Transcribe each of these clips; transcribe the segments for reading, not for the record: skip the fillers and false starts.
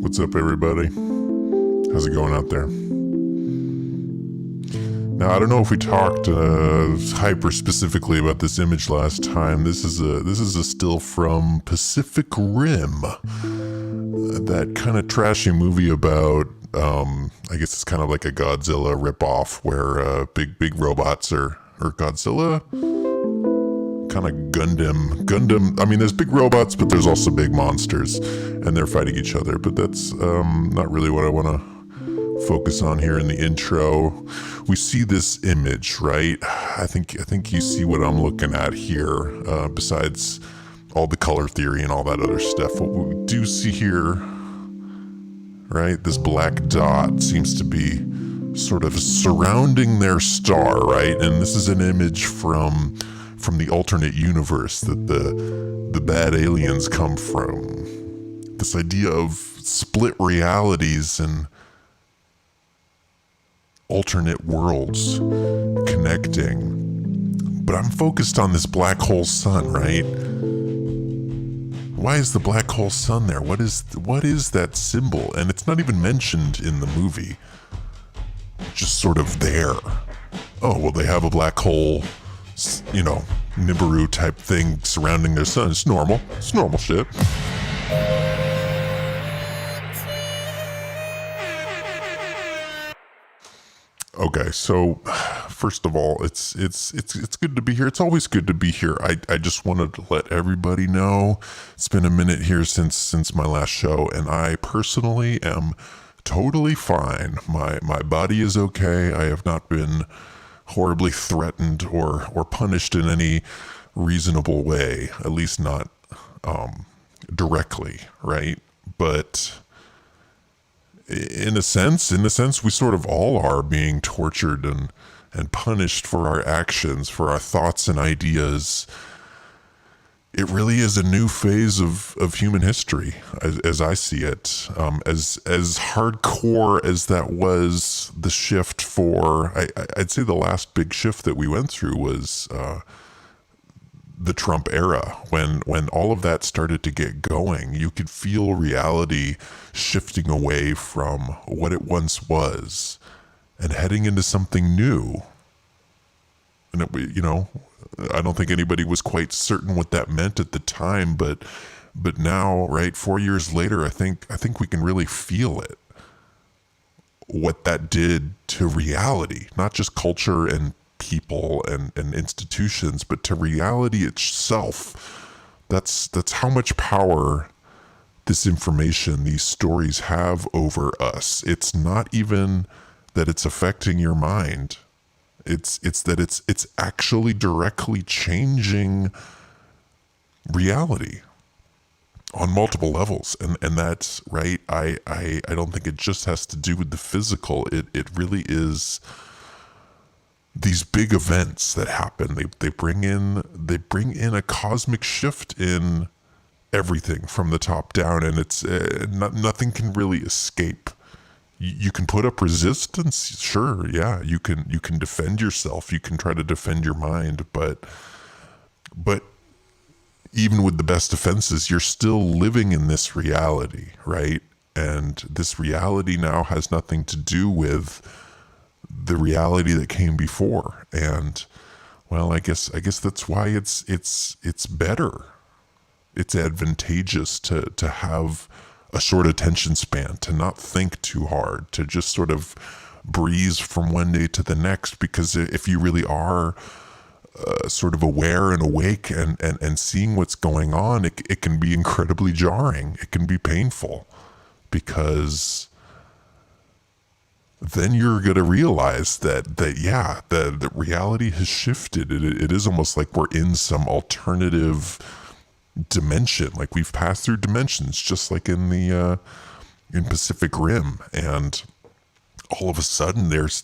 What's up, everybody? How's it going out there? Now, I don't know if we talked hyper specifically about this image last time. This is a still from Pacific Rim, that kind of trashy movie about. I guess it's kind of like a Godzilla ripoff where big robots or Godzilla. Kind of Gundam. I mean, there's big robots, but there's also big monsters, and they're fighting each other. But that's not really what I want to focus on here in the intro. We see this image, right? I think you see what I'm looking at here. Besides all the color theory and all that other stuff, what we do see here, right? This black dot seems to be sort of surrounding their star, right? And this is an image from the alternate universe that the bad aliens come from. This idea of split realities and alternate worlds connecting. But I'm focused on this black hole sun, right? Why is the black hole sun there? What is that symbol? And it's not even mentioned in the movie. Just sort of there. Oh, well, they have a black hole, Nibiru type thing surrounding their sun. It's normal. It's normal shit. Okay, so first of all, it's good to be here. It's always good to be here. I just wanted to let everybody know it's been a minute here since my last show, and I personally am totally fine. My body is okay. I have not been horribly threatened or punished in any reasonable way, at least not directly, right? But in a sense, we sort of all are being tortured and punished for our actions, for our thoughts and ideas. It really is a new phase of human history, as I see it. As hardcore as that was, the shift for, I'd say the last big shift that we went through was the Trump era. When all of that started to get going, you could feel reality shifting away from what it once was and heading into something new. And I don't think anybody was quite certain what that meant at the time, but now, right, 4 years later, I think we can really feel it. What that did to reality, not just culture and people and institutions, but to reality itself. That's how much power this information, these stories have over us. It's not even that it's affecting your mind. It's that it's actually directly changing reality on multiple levels. And that's right. I don't think it just has to do with the physical. It really is these big events that happen. They bring in a cosmic shift in everything from the top down, and it's nothing can really escape. You can put up resistance, sure, yeah. You can defend yourself. You can try to defend your mind, but even with the best defenses, you're still living in this reality, right? And this reality now has nothing to do with the reality that came before. And well, I guess that's why it's better. It's advantageous to have a short attention span, to not think too hard, to just sort of breeze from one day to the next. Because if you really are sort of aware and awake and seeing what's going on, it can be incredibly jarring. It can be painful, because then you're going to realize that the reality has shifted. It is almost like we're in some alternative dimension, like we've passed through dimensions, just like in Pacific Rim. And all of a sudden there's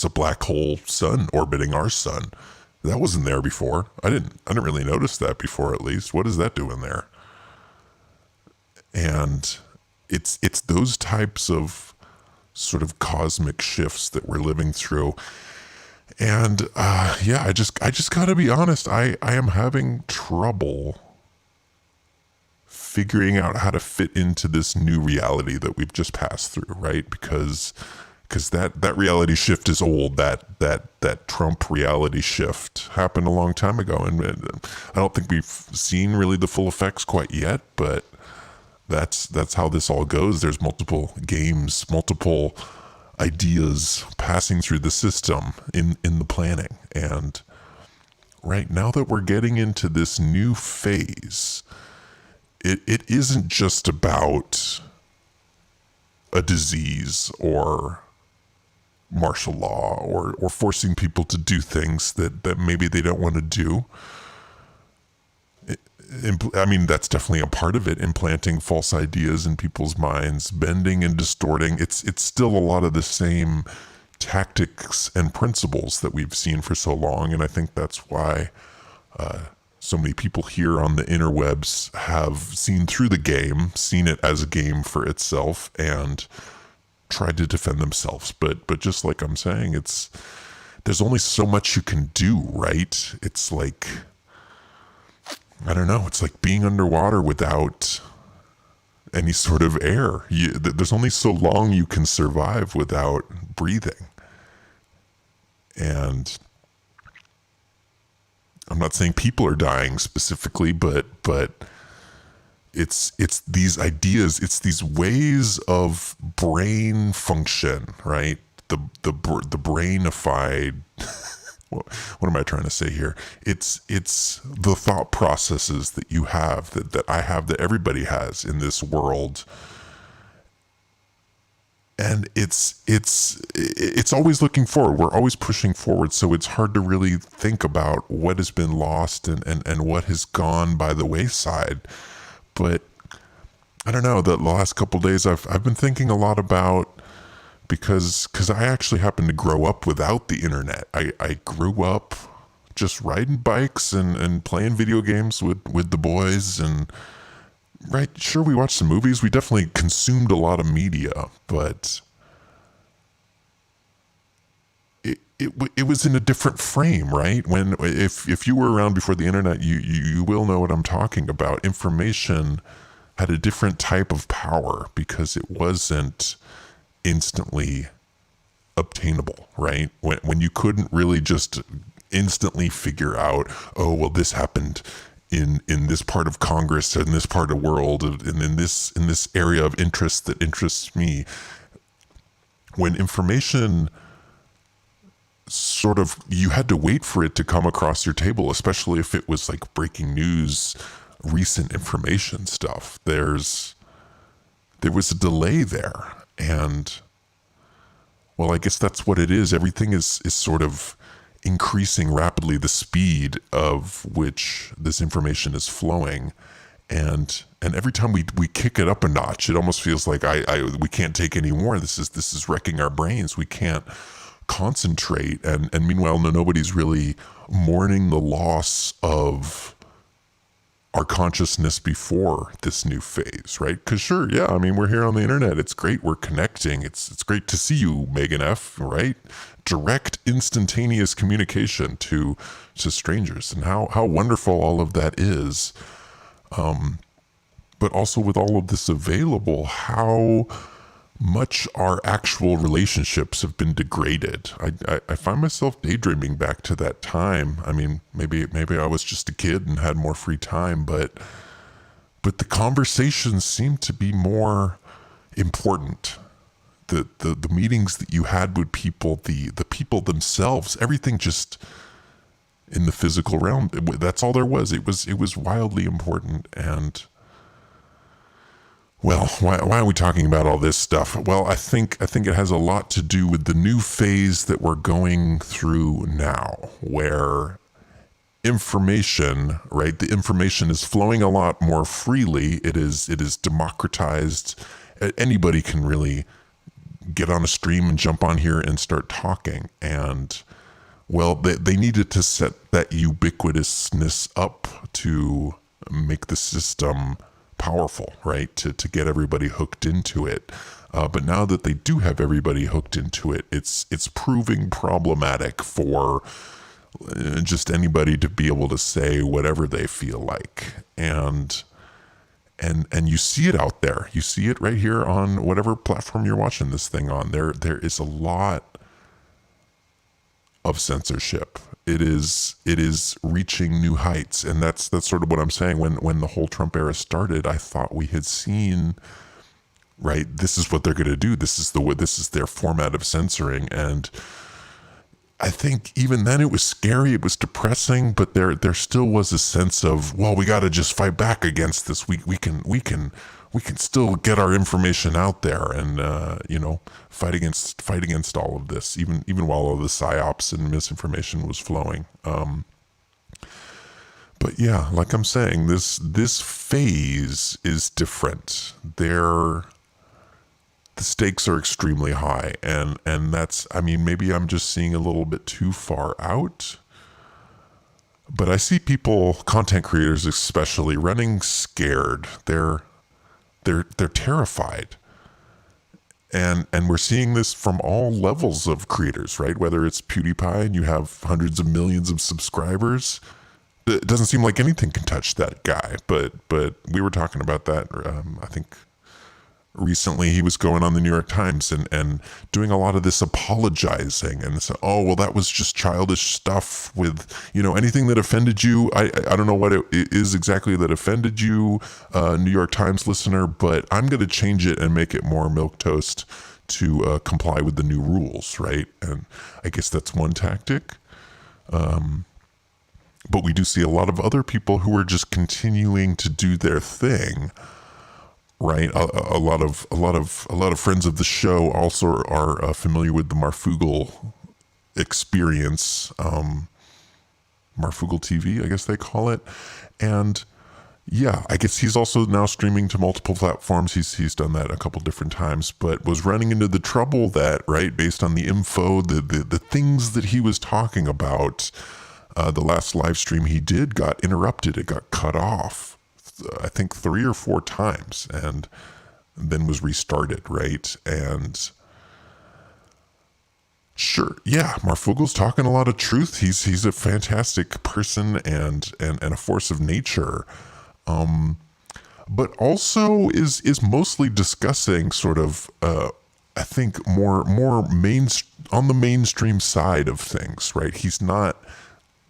a black hole sun orbiting our sun. That wasn't there before. I didn't really notice that before, at least. What is that doing there? And it's those types of sort of cosmic shifts that we're living through. And I just gotta be honest, I am having trouble figuring out how to fit into this new reality that we've just passed through, right? Because that reality shift is old. That Trump reality shift happened a long time ago, and I don't think we've seen really the full effects quite yet. But that's how this all goes. There's multiple games, multiple ideas passing through the system in the planning. And right now that we're getting into this new phase, it isn't just about a disease or martial law or forcing people to do things that maybe they don't want to do. I mean, that's definitely a part of it, implanting false ideas in people's minds, bending and distorting. It's still a lot of the same tactics and principles that we've seen for so long, and I think that's why so many people here on the interwebs have seen through the game, seen it as a game for itself, and tried to defend themselves. But just like I'm saying, there's only so much you can do, right? It's like, I don't know, it's like being underwater without any sort of air. There's only so long you can survive without breathing. And I'm not saying people are dying specifically, but it's these ideas, it's these ways of brain function, right? The brainified. What am I trying to say here? It's the thought processes that you have, that I have, that everybody has in this world. And it's always looking forward. We're always pushing forward. So it's hard to really think about what has been lost and what has gone by the wayside. But I don't know, the last couple of days I've been thinking a lot about, because I actually happened to grow up without the internet. I grew up just riding bikes and playing video games with the boys, and right, sure, we watched some movies. We definitely consumed a lot of media, but it was in a different frame, right? If you were around before the internet, you will know what I'm talking about. Information had a different type of power because it wasn't instantly obtainable, right? When you couldn't really just instantly figure out, oh, well, this happened in this part of Congress, in this part of the world, and in this area of interest that interests me. When information sort of, you had to wait for it to come across your table, especially if it was like breaking news, recent information stuff. There was a delay there. And, well, I guess that's what it is. Everything is sort of increasing rapidly, the speed of which this information is flowing. And every time we kick it up a notch, it almost feels like we can't take any more. This is wrecking our brains. We can't concentrate. And meanwhile, nobody's really mourning the loss of our consciousness before this new phase, right? Because sure, yeah, I mean, we're here on the internet. It's great. We're connecting. It's great to see you, Megan F., right? Direct, instantaneous communication to strangers, and how wonderful all of that is. But also with all of this available, how much our actual relationships have been degraded. I find myself daydreaming back to that time. I mean, maybe I was just a kid and had more free time, but the conversations seem to be more important. The meetings that you had with people, the people themselves, everything just in the physical realm, that's all there was. It was wildly important. And well, why are we talking about all this stuff? Well, I think it has a lot to do with the new phase that we're going through now, where information, right? The information is flowing a lot more freely. It is democratized. Anybody can really get on a stream and jump on here and start talking. And well, they needed to set that ubiquitousness up to make the system powerful, right? To get everybody hooked into it. But now that they do have everybody hooked into it, it's proving problematic for just anybody to be able to say whatever they feel like. And And you see it out there. You see it right here on whatever platform you're watching this thing on. There is a lot of censorship. It is reaching new heights, and that's sort of what I'm saying. When the whole Trump era started, I thought we had seen, right, this is what they're going to do. This is their format of censoring. And I think even then it was scary, it was depressing, but there still was a sense of, well, we got to just fight back against this. We can still get our information out there, and fight against all of this, even while all the psyops and misinformation was flowing. But yeah, like I'm saying, this phase is different. The stakes are extremely high, and that's, I mean, maybe I'm just seeing a little bit too far out, but I see people, content creators especially, running scared. They're terrified. And we're seeing this from all levels of creators, right? Whether it's PewDiePie and you have hundreds of millions of subscribers, it doesn't seem like anything can touch that guy. But we were talking about that, I think recently. He was going on the New York Times and doing a lot of this apologizing and so, oh, well, that was just childish stuff with, anything that offended you. I don't know what it is exactly that offended you, New York Times listener, but I'm going to change it and make it more milquetoast to comply with the new rules, right? And I guess that's one tactic. But we do see a lot of other people who are just continuing to do their thing. Right, a lot of friends of the show also are familiar with the Marfoogle experience, Marfoogle TV, I guess they call it, and yeah, I guess he's also now streaming to multiple platforms. He's done that a couple different times, but was running into the trouble that, right, based on the info, the things that he was talking about, the last live stream he did got interrupted. It got cut off, I think 3 or 4 times, and then was restarted, right? And sure, yeah, Marfoogle's talking a lot of truth. He's a fantastic person and a force of nature, but also is mostly discussing sort of I think more on the mainstream side of things, right? He's not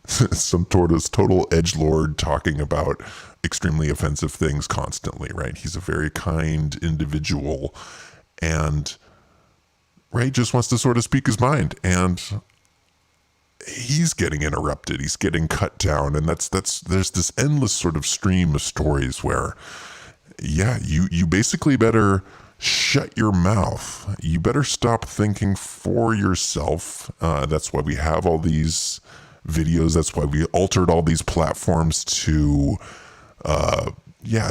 some total edgelord talking about extremely offensive things constantly, right? He's a very kind individual and, right, just wants to sort of speak his mind, and he's getting interrupted, he's getting cut down, and there's this endless sort of stream of stories where, yeah, you basically better shut your mouth. You better stop thinking for yourself. That's why we have all these videos. That's why we altered all these platforms to,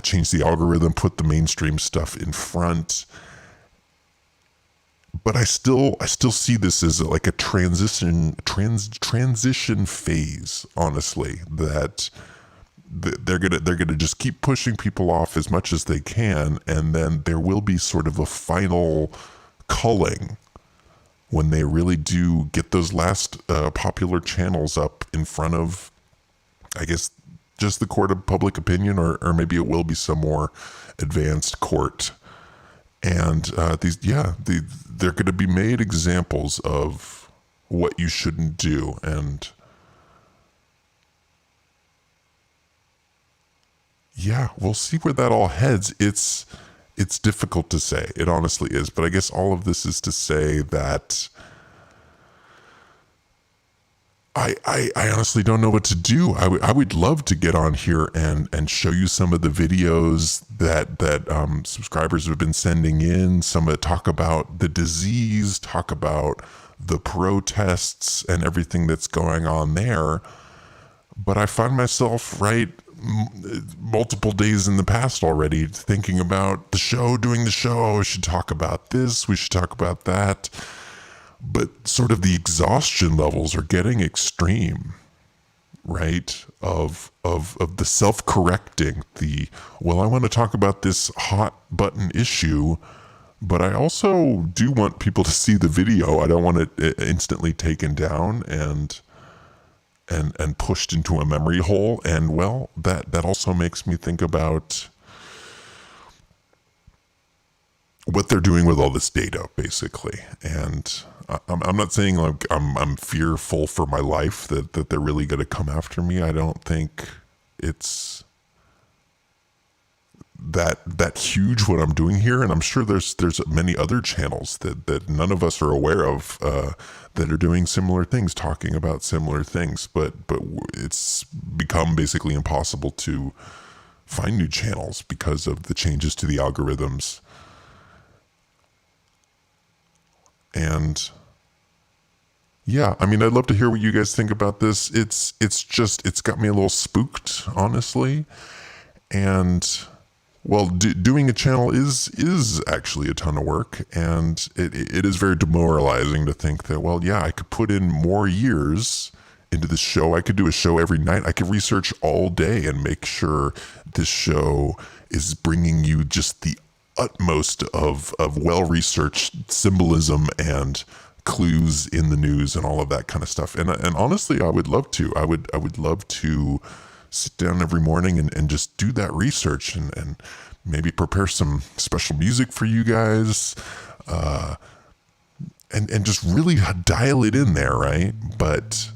change the algorithm, put the mainstream stuff in front. But I still see this as like a transition phase, honestly, that they're gonna just keep pushing people off as much as they can, and then there will be sort of a final culling when they really do get those last popular channels up in front of, I guess, just the court of public opinion, or maybe it will be some more advanced court. And they're going to be made examples of what you shouldn't do. And yeah, we'll see where that all heads. It's difficult to say. It honestly is. But I guess all of this is to say that I honestly don't know what to do. I would love to get on here and show you some of the videos that subscribers have been sending in. Some talk about the disease, talk about the protests and everything that's going on there. But I find myself, right, multiple days in the past already thinking about doing the show. Oh, we should talk about this. We should talk about that. But sort of the exhaustion levels are getting extreme, right? Of the self-correcting, I want to talk about this hot button issue, but I also do want people to see the video. I don't want it instantly taken down and pushed into a memory hole. And well, that also makes me think about, what they're doing with all this data, basically. And I'm not saying like I'm fearful for my life that they're really going to come after me. I don't think it's that huge what I'm doing here, and I'm sure there's many other channels that none of us are aware of that are doing similar things, talking about similar things. But it's become basically impossible to find new channels because of the changes to the algorithms. And yeah, I mean, I'd love to hear what you guys think about this. It's got me a little spooked, honestly. And well, doing a channel is actually a ton of work, and it is very demoralizing to think that, well, yeah, I could put in more years into this show. I could do a show every night. I could research all day and make sure this show is bringing you just the utmost of well-researched symbolism and clues in the news and all of that kind of stuff. And honestly, I would love to. I would love to sit down every morning and just do that research and maybe prepare some special music for you guys, and just really dial it in there, right? But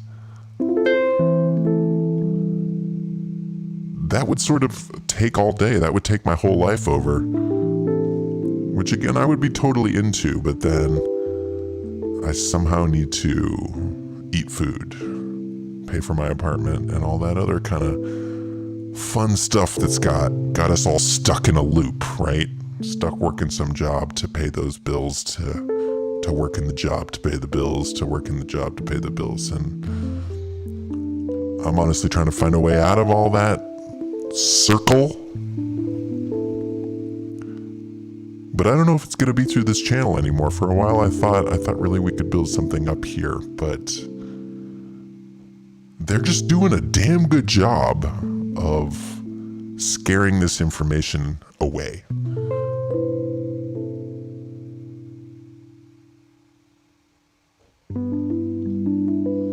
that would sort of take all day. That would take my whole life over, which again, I would be totally into, but then I somehow need to eat food, pay for my apartment, and all that other kind of fun stuff that's got us all stuck in a loop, right? Stuck working some job to pay those bills, to work in the job to pay the bills, to work in the job to pay the bills. And I'm honestly trying to find a way out of all that circle. But I don't know if it's going to be through this channel anymore. For a while I thought really we could build something up here, but they're just doing a damn good job of scaring this information away.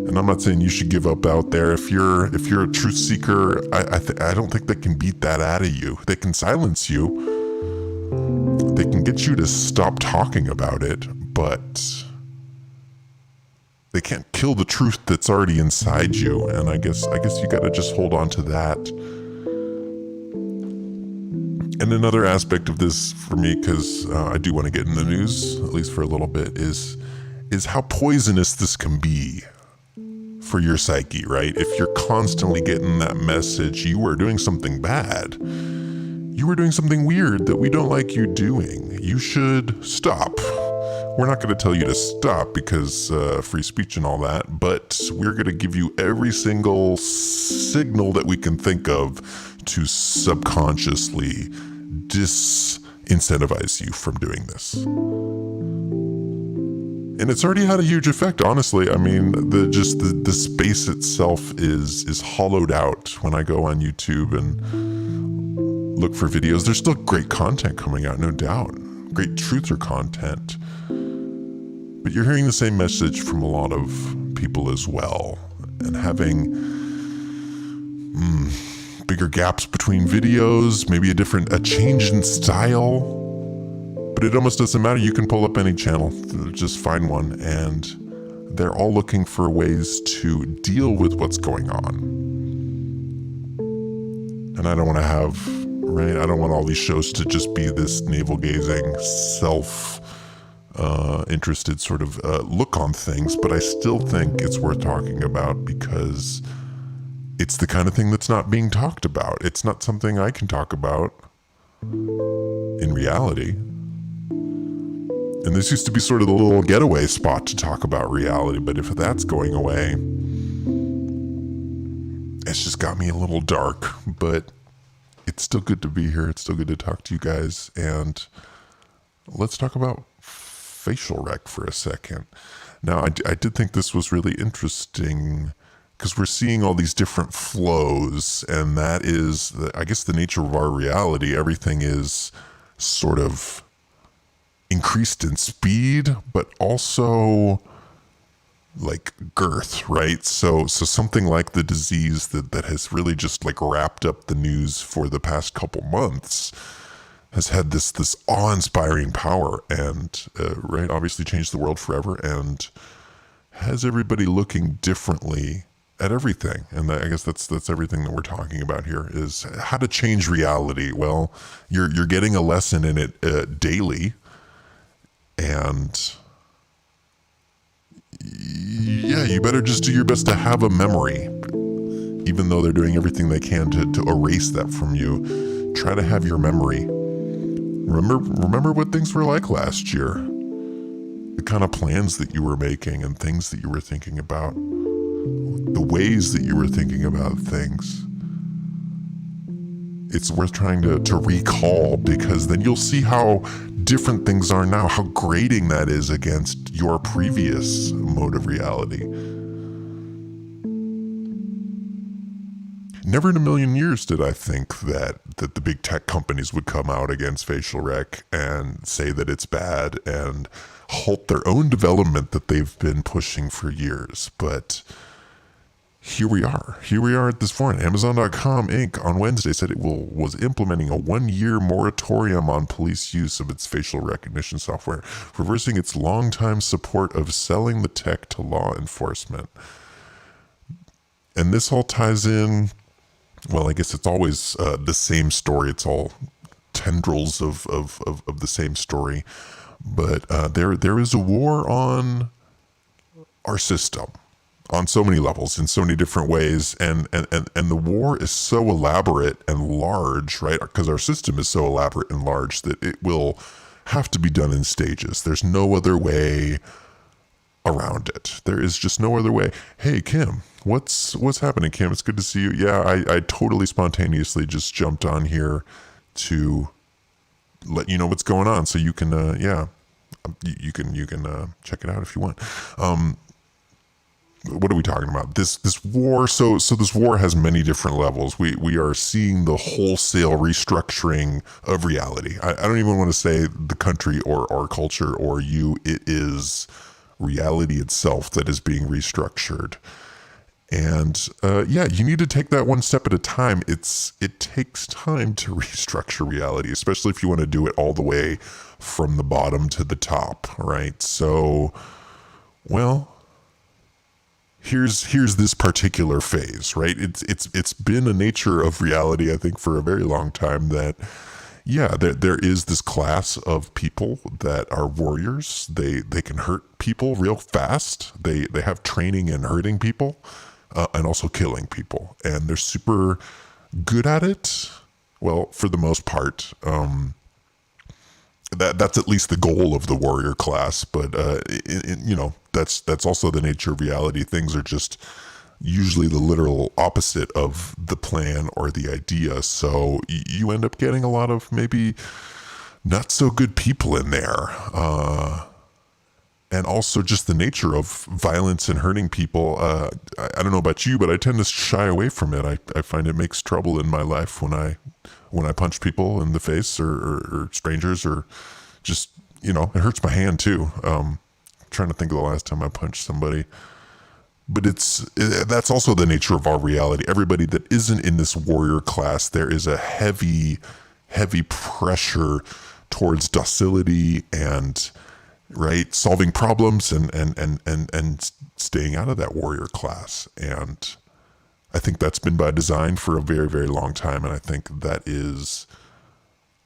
And I'm not saying you should give up out there. If you're a truth seeker, I don't think they can beat that out of you. They can silence you. They can get you to stop talking about it, but they can't kill the truth that's already inside you. And I guess you got to just hold on to that. And another aspect of this for me, because I do want to get in the news, at least for a little bit, is how poisonous this can be for your psyche, right? If you're constantly getting that message, you are doing something bad. You are doing something weird that we don't like you doing. You should stop. We're not going to tell you to stop because free speech and all that, but we're going to give you every single signal that we can think of to subconsciously disincentivize you from doing this. And it's already had a huge effect, honestly. I mean, the space itself is hollowed out when I go on YouTube and look for videos. There's still great content coming out, no doubt. Great truther content. But you're hearing the same message from a lot of people as well. And having bigger gaps between videos, maybe a change in style. But it almost doesn't matter. You can pull up any channel, just find one, and they're all looking for ways to deal with what's going on. And I don't want to have, right? I don't want all these shows to just be this navel-gazing, self-interested sort of look on things, but I still think it's worth talking about because it's the kind of thing that's not being talked about. It's not something I can talk about in reality. And this used to be sort of the little getaway spot to talk about reality, but if that's going away, it's just got me a little dark, but it's still good to be here. It's still good to talk to you guys. And let's talk about facial rec for a second. Now, I did think this was really interesting because we're seeing all these different flows, and that is, I guess, the nature of our reality. Everything is sort of increased in speed, but also like girth, right? So something like the disease that has really just like wrapped up the news for the past couple months has had this awe-inspiring power, and right, obviously changed the world forever, and has everybody looking differently at everything. And I guess that's everything that we're talking about here, is how to change reality. Well, you're getting a lesson in it daily, and yeah, you better just do your best to have a memory, even though they're doing everything they can to erase that from you. Try to have your memory. Remember what things were like last year, the kind of plans that you were making and things that you were thinking about, the ways that you were thinking about things. It's worth trying to recall, because then you'll see how different things are now, how grating that is against your previous mode of reality. Never in a million years did I think that the big tech companies would come out against facial rec and say that it's bad and halt their own development that they've been pushing for years. But here we are. Here we are at this point. Amazon.com Inc. on Wednesday said it was implementing a 1-year moratorium on police use of its facial recognition software, reversing its longtime support of selling the tech to law enforcement. And this all ties in. Well, I guess it's always the same story. It's all tendrils of the same story. But there is a war on our system on so many levels, in so many different ways. And the war is so elaborate and large, right? Because our system is so elaborate and large that it will have to be done in stages. There's no other way around it. There is just no other way. Hey, Kim, what's happening, Kim? It's good to see you. Yeah, I totally spontaneously just jumped on here to let you know what's going on, so you can you can check it out if you want. What are we talking about? This war. So this war has many different levels. We are seeing the wholesale restructuring of reality. I don't even want to say the country or our culture or you. It is reality itself that is being restructured. And you need to take that one step at a time. It takes time to restructure reality, especially if you want to do it all the way from the bottom to the top, right? So, well, here's this particular phase, right? It's been a nature of reality, I think, for a very long time that, yeah, there is this class of people that are warriors. They can hurt people real fast. They have training in hurting people and also killing people. And they're super good at it. Well, for the most part. That's at least the goal of the warrior class. But, that's also the nature of reality. Things are just usually the literal opposite of the plan or the idea. So you end up getting a lot of maybe not so good people in there. And also just the nature of violence and hurting people. I don't know about you, but I tend to shy away from it. I find it makes trouble in my life when I punch people in the face or strangers, or just, it hurts my hand too. I'm trying to think of the last time I punched somebody. But that's also the nature of our reality. Everybody that isn't in this warrior class, there is a heavy, heavy pressure towards docility and, right, solving problems and staying out of that warrior class. And I think that's been by design for a very, very long time. And I think that is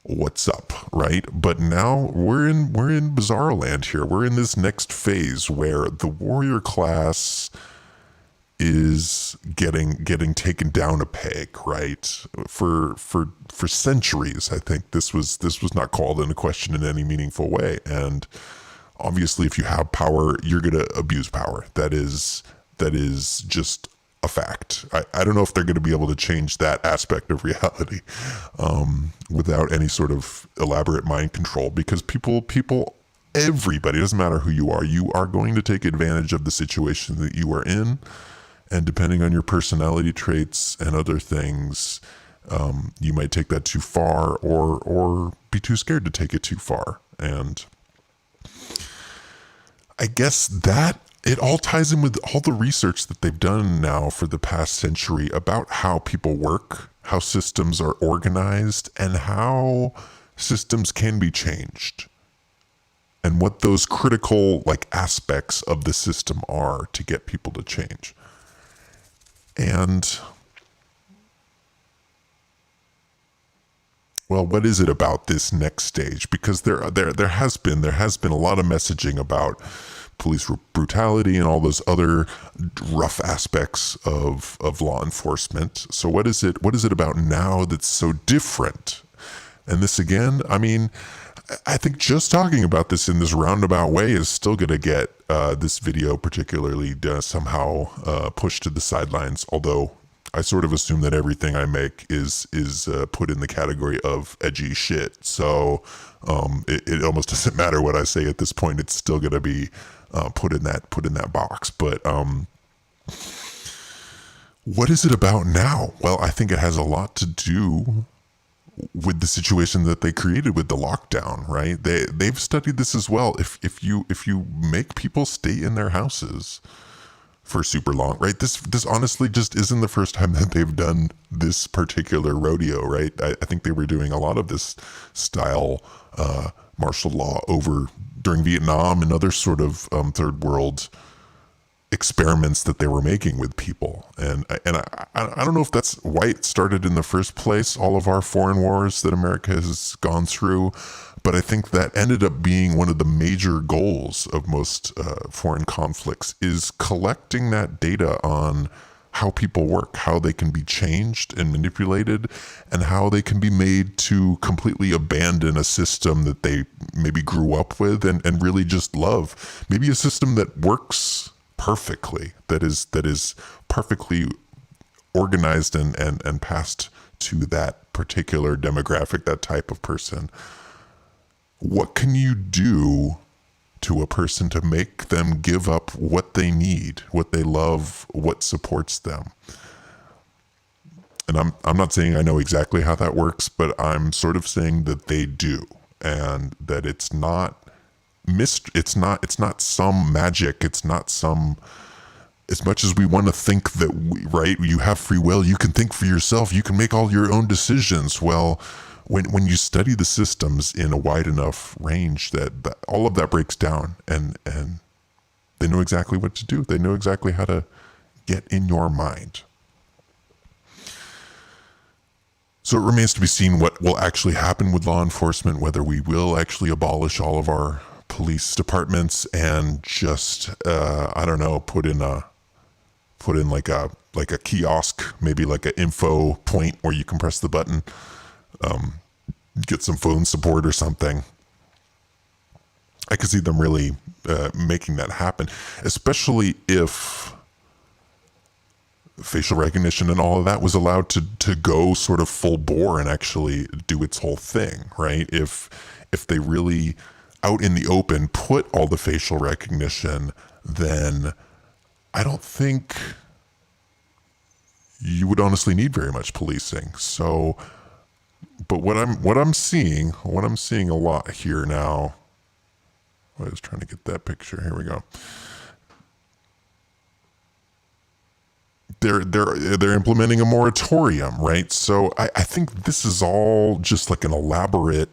what's up, right? But now we're in bizarre land here. We're in this next phase where the warrior class is getting taken down a peg, right? For centuries, I think this was not called into question in any meaningful way. And obviously, if you have power, you're going to abuse power. That is just a fact. I don't know if they're going to be able to change that aspect of reality without any sort of elaborate mind control, because people, everybody, doesn't matter who you are going to take advantage of the situation that you are in. And depending on your personality traits and other things, you might take that too far or be too scared to take it too far. And I guess that it all ties in with all the research that they've done now for the past century about how people work, how systems are organized, and how systems can be changed and what those critical like aspects of the system are to get people to change. And well, what is it about this next stage? Because there has been a lot of messaging about police brutality and all those other rough aspects of law enforcement. So what is it about now that's so different? And this again, I mean, I think just talking about this in this roundabout way is still going to get this video particularly somehow pushed to the sidelines. Although I sort of assume that everything I make is put in the category of edgy shit. So it almost doesn't matter what I say at this point. It's still going to be put in that box. But what is it about now? Well, I think it has a lot to do with the situation that they created with the lockdown, right? They've studied this as well. If you make people stay in their houses for super long, right? This honestly just isn't the first time that they've done this particular rodeo, right? I think they were doing a lot of this style martial law over during Vietnam and other sort of third world experiments that they were making with people. And I don't know if that's why it started in the first place, all of our foreign wars that America has gone through. But I think that ended up being one of the major goals of most foreign conflicts is collecting that data on how people work, how they can be changed and manipulated, and how they can be made to completely abandon a system that they maybe grew up with and really just love. Maybe a system that works perfectly, that is perfectly organized and passed to that particular demographic, that type of person. What can you do to a person to make them give up what they need, what they love, what supports them? And I'm not saying I know exactly how that works, but I'm sort of saying that they do, and that it's not it's not some magic. It's not some, as much as we want to think that right, you have free will, you can think for yourself, you can make all your own decisions. Well, when you study the systems in a wide enough range, that all of that breaks down, and they know exactly what to do. They know exactly how to get in your mind. So it remains to be seen what will actually happen with law enforcement, whether we will actually abolish all of our police departments and just I don't know, put in like a kiosk, maybe like an info point where you can press the button, get some phone support or something. I could see them really making that happen, especially if facial recognition and all of that was allowed to go sort of full bore and actually do its whole thing, right? If they really out in the open put all the facial recognition, then I don't think you would honestly need very much policing. So, but what I'm seeing a lot here now. I was trying to get that picture. Here we go. They're implementing a moratorium, right? So I think this is all just like an elaborate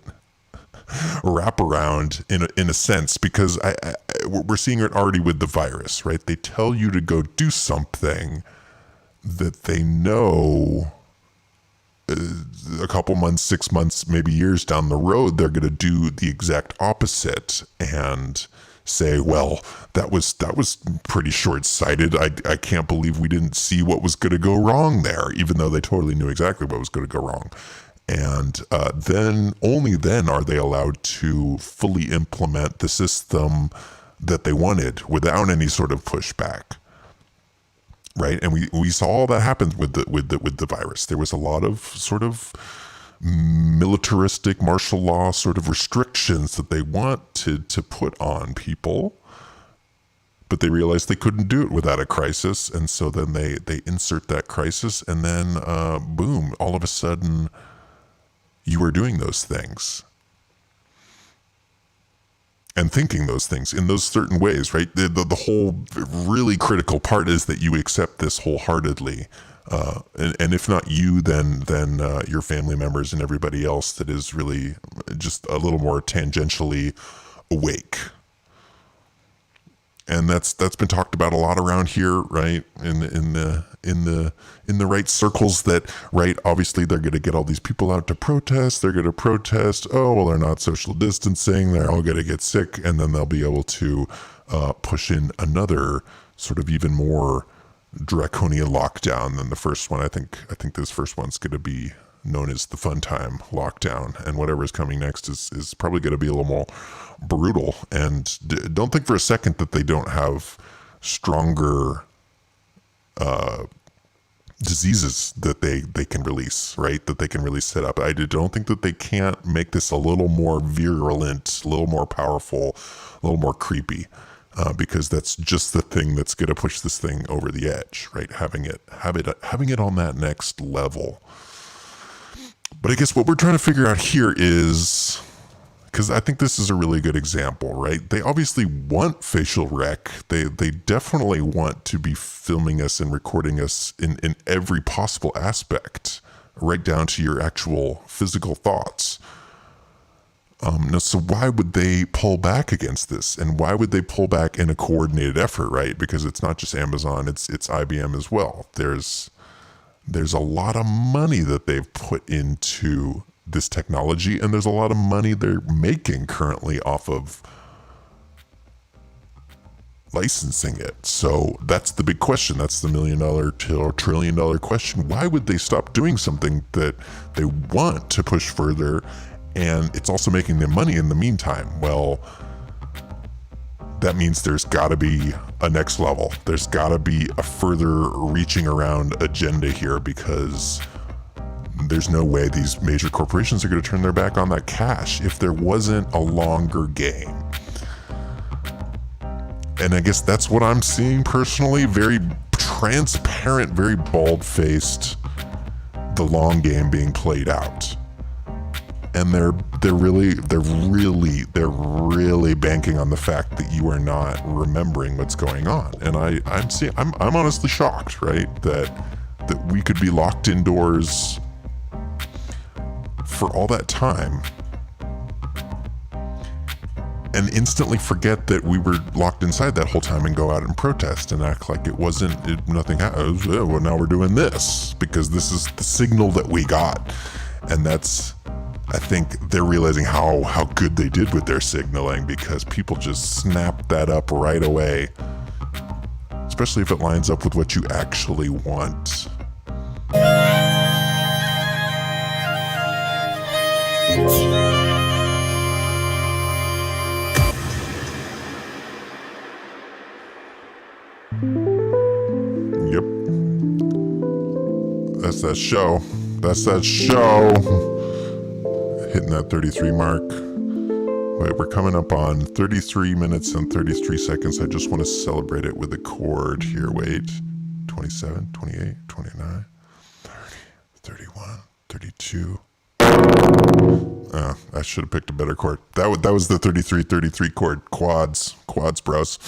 wraparound in a sense, because we're seeing it already with the virus, right? They tell you to go do something that they know a couple months, 6 months, maybe years down the road, they're going to do the exact opposite and say, well, that was pretty short-sighted. I can't believe we didn't see what was going to go wrong there, even though they totally knew exactly what was going to go wrong. And then only then are they allowed to fully implement the system that they wanted without any sort of pushback, right? And we saw all that happen with the virus. There was a lot of sort of militaristic martial law sort of restrictions that they wanted to put on people, but they realized they couldn't do it without a crisis, and so then they insert that crisis, and then boom, all of a sudden you are doing those things and thinking those things in those certain ways, right? The whole really critical part is that you accept this wholeheartedly. And if not you, then your family members and everybody else that is really just a little more tangentially awake. And that's been talked about a lot around here, right? In the right circles, that, right, obviously they're going to get all these people out to protest. They're going to protest. Oh, well, they're not social distancing. They're all going to get sick, and then they'll be able to push in another sort of even more draconian lockdown than the first one. I think this first one's going to be known as the fun time lockdown, and whatever's coming next is probably going to be a little more brutal. And don't think for a second that they don't have stronger diseases that they can release, right? That they can really set up. I don't think that they can't make this a little more virulent, a little more powerful, a little more creepy, because that's just the thing that's going to push this thing over the edge, right? Having it on that next level. But I guess what we're trying to figure out here is, because I think this is a really good example, right? They obviously want facial rec. They definitely want to be filming us and recording us in every possible aspect, right down to your actual physical thoughts. Now, so why would they pull back against this? And why would they pull back in a coordinated effort, right? Because it's not just Amazon, it's IBM as well. There's a lot of money that they've put into this technology, and there's a lot of money they're making currently off of licensing it. So that's the big question. That's the $1 million or $1 trillion question. Why would they stop doing something that they want to push further, and it's also making them money in the meantime? Well, that means there's got to be a next level. There's got to be a further reaching around agenda here, because there's no way these major corporations are going to turn their back on that cash if there wasn't a longer game. And I guess that's what I'm seeing personally. Very transparent, very bald-faced, the long game being played out. And they're really banking on the fact that you are not remembering what's going on. And I'm honestly shocked, right? That we could be locked indoors for all that time and instantly forget that we were locked inside that whole time and go out and protest and act like nothing happened. Well, now we're doing this because this is the signal that we got. And I think they're realizing how good they did with their signaling, because people just snap that up right away, especially if it lines up with what you actually want. Yep. That's that show. Hitting that 33 mark. Wait, we're coming up on 33 minutes and 33 seconds. I just want to celebrate it with a chord here. Wait. 27, 28, 29, 30, 31, 32. I should have picked a better chord. That was the 33 chord. Quads, bros.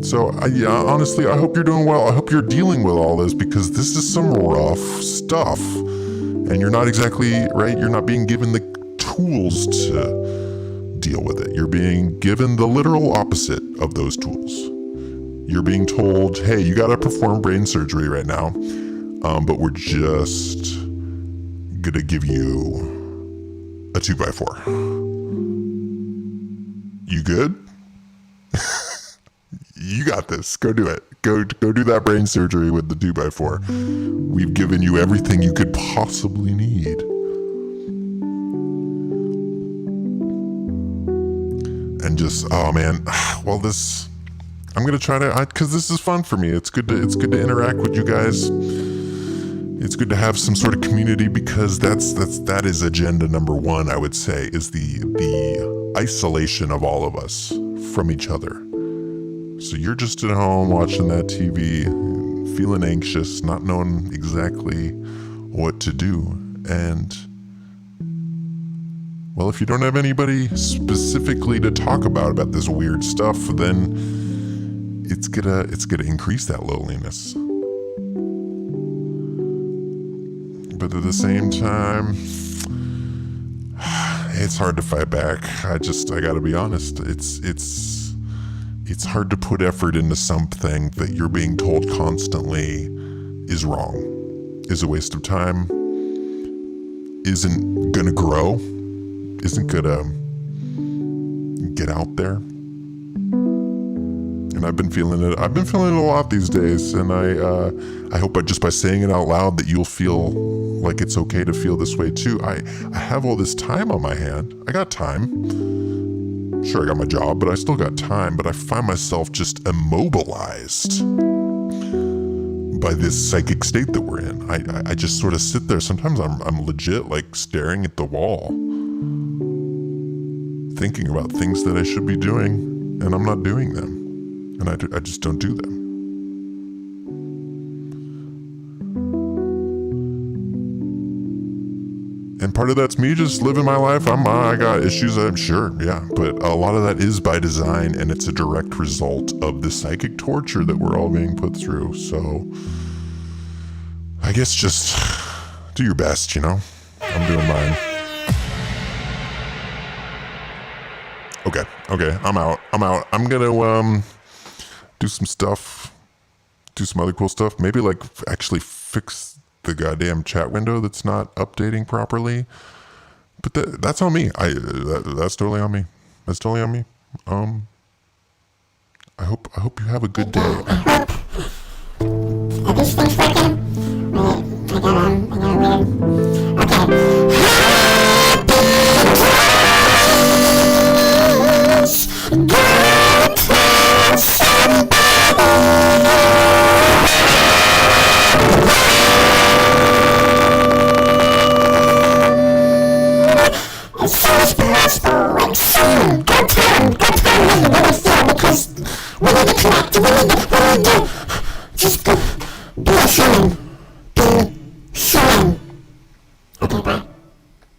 So, honestly, I hope you're doing well. I hope you're dealing with all this, because this is some rough stuff. And you're not exactly, right? You're not being given the tools to deal with it. You're being given the literal opposite of those tools. You're being told, hey, you got to perform brain surgery right now, but we're just going to give you a 2x4. You good? You got this. Go do it. Go do that brain surgery with the 2x4. We've given you everything you could possibly need. And just, oh man, well, I'm going to try to, because this is fun for me. It's good to interact with you guys. It's good to have some sort of community, because that is agenda number one, I would say, is the isolation of all of us from each other. So you're just at home watching that TV, feeling anxious, not knowing exactly what to do. And, well, if you don't have anybody specifically to talk about this weird stuff, then it's gonna increase that loneliness. But at the same time, it's hard to fight back. I gotta be honest. It's hard to put effort into something that you're being told constantly is wrong, is a waste of time, isn't gonna grow, isn't gonna get out there. And I've been feeling it. I've been feeling it a lot these days, and I hope just by saying it out loud that you'll feel like it's okay to feel this way too. I have all this time on my hand. I got time. Sure, I got my job, but I still got time. But I find myself just immobilized by this psychic state that we're in. I just sort of sit there. Sometimes I'm legit like staring at the wall, thinking about things that I should be doing, and I'm not doing them. And I just don't do them. And part of that's me just living my life. I got issues, I'm sure, yeah. But a lot of that is by design, and it's a direct result of the psychic torture that we're all being put through. So I guess just do your best, you know? I'm doing mine. Okay, I'm out. I'm gonna do some stuff, do some other cool stuff. Maybe like actually fix the goddamn chat window that's not updating properly. But that's on me. That's totally on me. That's totally on me. I hope you have a good day. Are these things working? Wait, I got weird. As soon as possible, like soon. Go time, when you really feel, because we need to connect, we need to, just go, be a human.